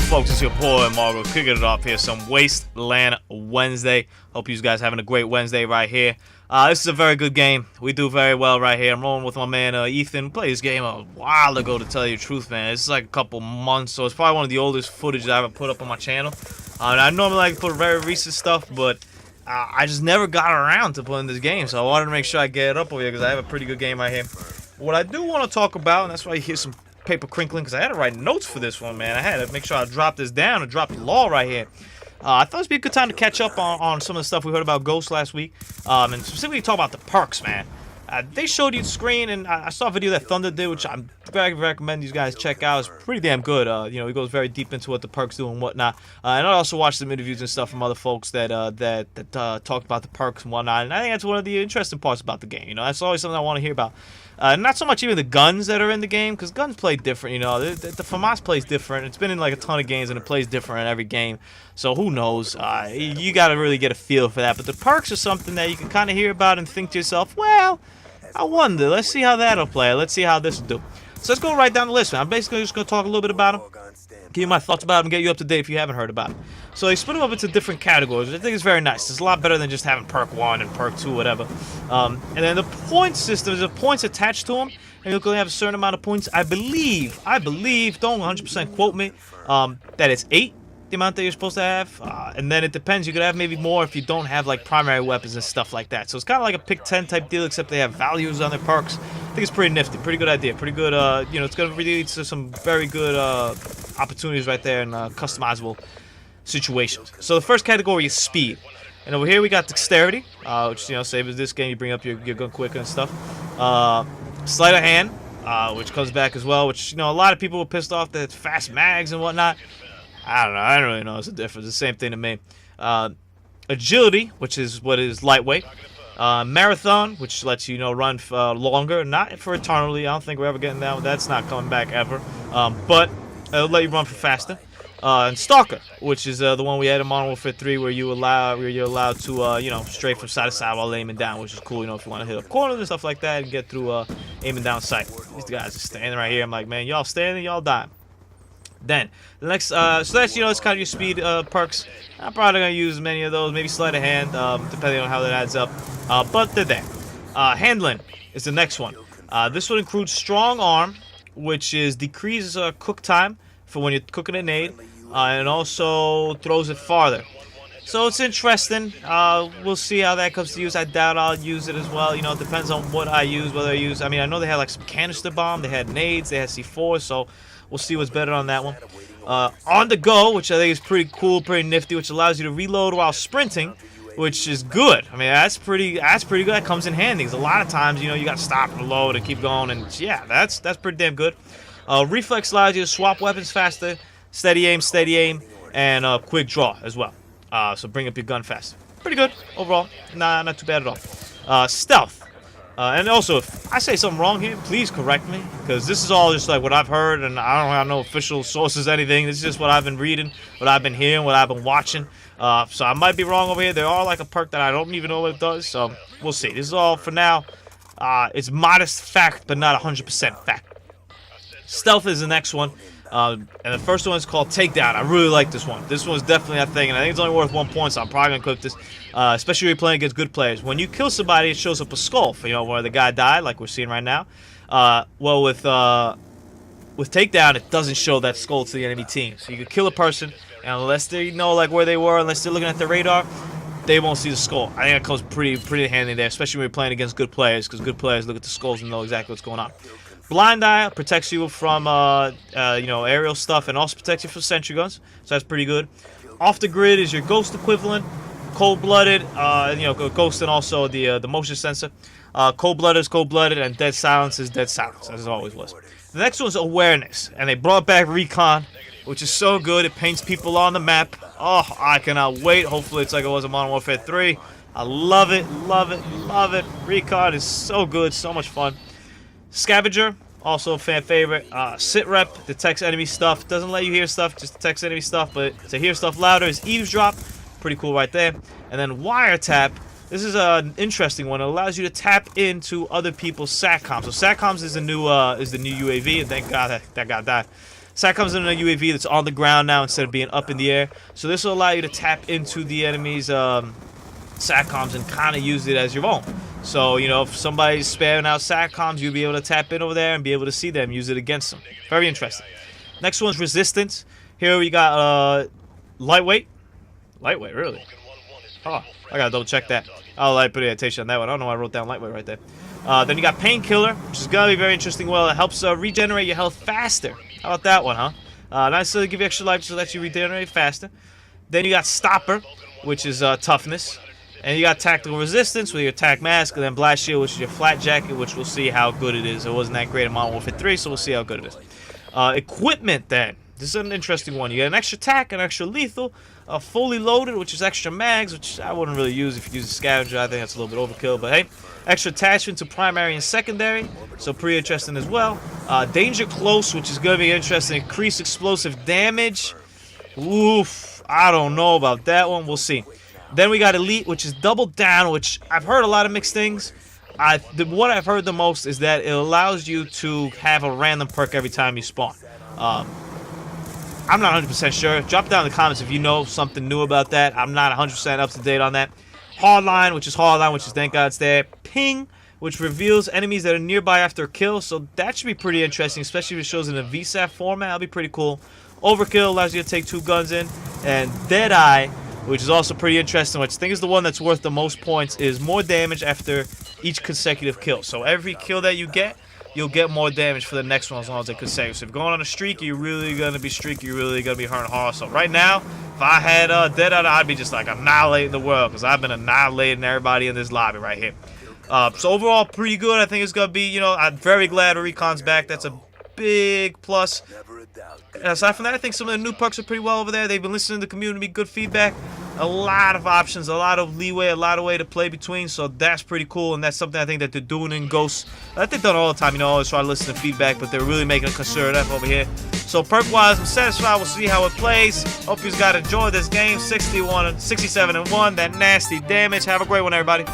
folks? It's your boy Margo kicking it off here. Some Wasteland Wednesday. Hope you guys having a great Wednesday right here. This is a very good game. We do very well right here. I'm rolling with my man Ethan. Played this game a while ago, to tell you the truth, man. It's like a couple months, so it's probably one of the oldest footage I ever put up on my channel. And I normally like to put very recent stuff, but I just never got around to playing this game, so I wanted to make sure I get it up over here because I have a pretty good game right here. What I do want to talk about, and that's why you hear some paper crinkling, because I had to write notes for this one, man. I had to make sure I dropped this down and drop the law right here. I thought it'd be a good time to catch up on some of the stuff we heard about Ghost last week, and specifically talk about the perks, man. They showed you the screen, and I saw a video that Thunder did, which I very recommend you guys check out. It's pretty damn good. You know, he goes very deep into what the perks do and whatnot. And I also watched some interviews and stuff from other folks that talked about the perks and whatnot. And I think that's one of the interesting parts about the game. You know, that's always something I want to hear about. Not so much even the guns that are in the game, because guns play different, you know. The FAMAS plays different. It's been in like a ton of games, and it plays different in every game. So who knows? You got to really get a feel for that. But the perks are something that you can kind of hear about and think to yourself, well, I wonder. Let's see how that'll play. Let's see how this will do. So let's go right down the list, man. I'm basically just going to talk a little bit about them, give you my thoughts about them, get you up to date if you haven't heard about them. So they split them up into different categories, which I think is very nice. It's a lot better than just having perk 1 and perk 2, whatever. And then the point system, there's points attached to them, and you're going to have a certain amount of points. I believe, don't 100% quote me, that it's 8, the amount that you're supposed to have. And then it depends. You could have maybe more if you don't have like primary weapons and stuff like that. So it's kind of like a pick 10 type deal, except they have values on their perks. I think it's pretty nifty, pretty good idea, pretty good. You know, it's going to lead to some very good opportunities right there in customizable situations. So the first category is speed, and over here we got dexterity, which, you know, same as this game, you bring up your gun quicker and stuff. Sleight of hand, which comes back as well, which, you know, a lot of people were pissed off that it's fast mags and whatnot. I don't know. I don't really know. It's a difference. It's the same thing to me. Agility, which is what is lightweight. Marathon, which lets you know run longer, not for eternally. I don't think we're ever getting that. That's not coming back ever. But it'll let you run for faster. And Stalker, which is the one we had in Modern Warfare 3, where you're allowed to you know, stray from side to side while aiming down, which is cool. You know, if you want to hit up corners and stuff like that and get through aiming down sight. These guys are standing right here. I'm like, man, y'all standing, y'all dying. Then the next, so that's, you know, it's kind of your speed perks. I'm probably gonna use many of those, maybe sleight of hand, depending on how that adds up. But they're there. Handling is the next one. This one includes strong arm, which is decreases cook time for when you're cooking a nade, and also throws it farther. So it's interesting. We'll see how that comes to use. I doubt I'll use it as well. You know, it depends on what I use, whether I use. I mean, I know they had like some canister bomb, they had nades, they had C4, so we'll see what's better on that one. On the go, which I think is pretty cool, pretty nifty, which allows you to reload while sprinting, which is good. I mean, that's pretty good. That comes in handy. Because a lot of times, you know, you got to stop, reload, and keep going, and yeah, that's pretty damn good. Reflex allows you to swap weapons faster, steady aim, and quick draw as well. So bring up your gun faster. Pretty good overall. Nah, not too bad at all. Stealth. And also, if I say something wrong here, please correct me, because this is all just like what I've heard, and I don't have no official sources, anything. This is just what I've been reading, what I've been hearing, what I've been watching. So I might be wrong over here. There are like a perk that I don't even know what it does, so we'll see. This is all for now. It's modest fact, but not 100% fact. Stealth is the next one. And the first one is called Takedown. I really like this one. This one's definitely a thing, and I think it's only worth 1 point, so I'm probably going to clip this. Especially when you're playing against good players. When you kill somebody, it shows up a skull, for, you know, where the guy died, like we're seeing right now. Well, with Takedown, it doesn't show that skull to the enemy team. So you can kill a person, and unless they know like where they were, unless they're looking at the radar, they won't see the skull. I think that comes pretty handy there, especially when you're playing against good players, because good players look at the skulls and know exactly what's going on. Blind Eye protects you from you know, aerial stuff, and also protects you from sentry guns, so that's pretty good. Off the grid is your ghost equivalent. Cold-blooded, you know, ghost, and also the motion sensor. Cold-blooded is cold-blooded, and dead silence is dead silence, as it always was. The next one's awareness, and they brought back recon, which is so good. It paints people on the map. Oh, I cannot wait. Hopefully it's like it was in Modern Warfare 3. I love it, love it, love it. Recon is so good, so much fun. Scavenger, also a fan favorite. Sit rep detects enemy stuff. Doesn't let you hear stuff, just detects enemy stuff. But to hear stuff louder is eavesdrop. Pretty cool right there. And then wiretap. This is an interesting one. It allows you to tap into other people's SATCOMs. So SATCOMs is the new UAV, and thank God that guy died. SATCOM's in a UAV that's on the ground now instead of being up in the air. So this will allow you to tap into the enemy's SATCOMs and kind of use it as your own. So, you know, if somebody's sparing out SATCOMs, you'll be able to tap in over there and be able to see them, use it against them. Very interesting. Next one's resistance. Here we got lightweight. Lightweight, really? Oh, I gotta double check that. I'll put attention on that one. I don't know why I wrote down lightweight right there. Then you got painkiller, which is gonna be very interesting. Well, it helps regenerate your health faster. How about that one, huh? Not necessarily give you extra life, just let you regenerate faster. Then you got stopper, which is toughness. And you got tactical resistance with your attack mask, and then blast shield, which is your flat jacket, which we'll see how good it is. It wasn't that great in Modern Warfare 3, so we'll see how good it is. Equipment, then. This is an interesting one. You get an extra attack, an extra lethal, fully loaded, which is extra mags, which I wouldn't really use if you use a scavenger. I think that's a little bit overkill, but hey. Extra attachment to primary and secondary, so pretty interesting as well. Danger close, which is going to be interesting. Increased explosive damage. Oof, I don't know about that one. We'll see. Then we got elite, which is double down, which I've heard a lot of mixed things. What I've heard the most is that it allows you to have a random perk every time you spawn. I'm not 100% sure. Drop down in the comments if you know something new about that. I'm not 100% up to date on that. Hardline, which is thank God it's there. Ping, which reveals enemies that are nearby after a kill. So that should be pretty interesting, especially if it shows in a VSAT format. That'll be pretty cool. Overkill allows you to take 2 guns in. And Deadeye, which is also pretty interesting, which I think is the one that's worth the most points, is more damage after each consecutive kill. So every kill that you get, you'll get more damage for the next one as long as they're consecutive. So if you're going on a streak, you're really going to be streaky, you're really going to be hurting hard. So right now, if I had Deadeye, I'd be just like annihilating the world, because I've been annihilating everybody in this lobby right here. So overall, pretty good. I think it's going to be, you know, I'm very glad Recon's back. That's a big plus. And aside from that, I think some of the new perks are pretty well over there. They've been listening to the community, good feedback. A lot of options, a lot of leeway, a lot of way to play between, so that's pretty cool, and that's something I think that they're doing in Ghosts. That they've done all the time, you know, always try to listen to feedback, but they're really making a concerted effort over here. So perk-wise, I'm satisfied. We'll see how it plays. Hope you guys got to enjoy this game. 67-1, that nasty damage. Have a great one, everybody.